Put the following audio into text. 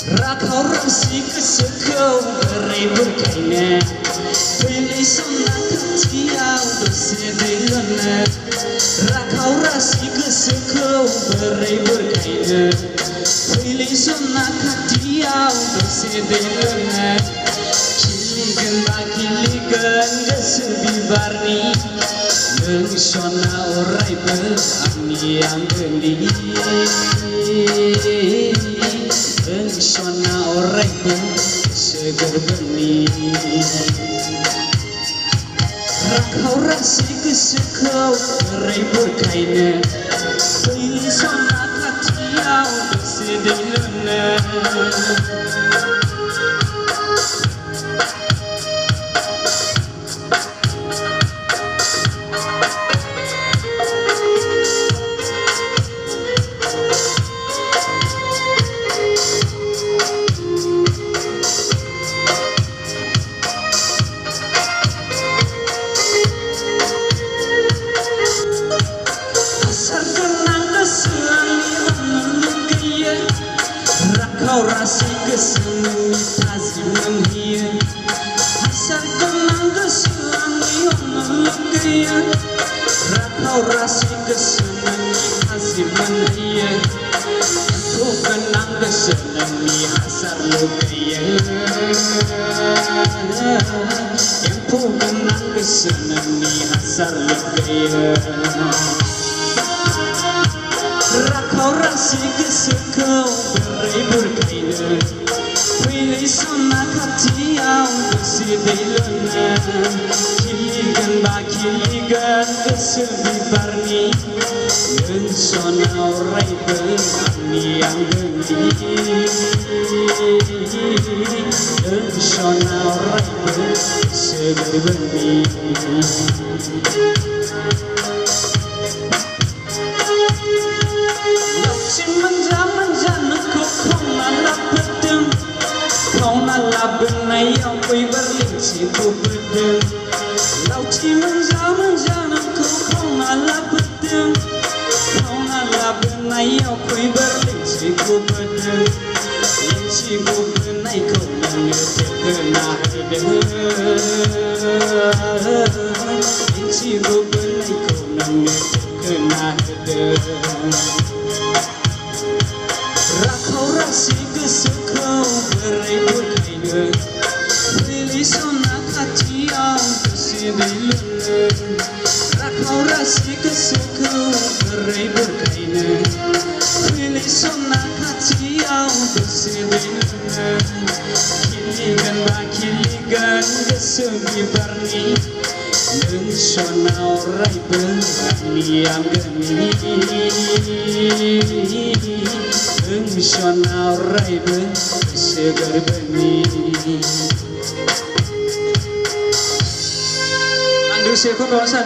Rakau rasi kesekau berai berkainan Pilih sona ketiau bersedelana Rakau rasi kesekau berai berkainan Pilih sona ketiau bersedelana Kiligan bakiligan kesebibarni Neng sona orai berani yang gendi Sona orai pun segar benih Rakau rasi kesekau berai berkainan Pilih sona katiau bersedelana Rakau rasi kesenangi tazim menghia Asar kenang kesenangi menghia Rakau rasi kesenangi tazim menghia Ku kenang kesenangi asar lukia Ku kenang kesenangi asar lukia Rakau rasi kesekau berai berkainan Pilih sona katiau bersedelana Kiligan bakiligan kesebibarni Dan sona orai berani yang gendi Dan sona orai bersegar benih Kau nala benai yang koi berlincih ku bedeng Lauci menjana kau nala bedeng Kau nala benai yang koi berlincih ku bedeng Lincih ku benai kau mengetik kena hedeng Lincih ku benai kau mengetik kena hedeng Rakau rasi kesekau berai berkainan Pilih sona katiau bersedelana Rakau rasi kesekau berai berkainan Pilih sona katiau bersedelana Kiligan bakiligan kesebibarni Neng sona orai berani yang geni Neng sona orai bersegar benih Andrew Seko kawasan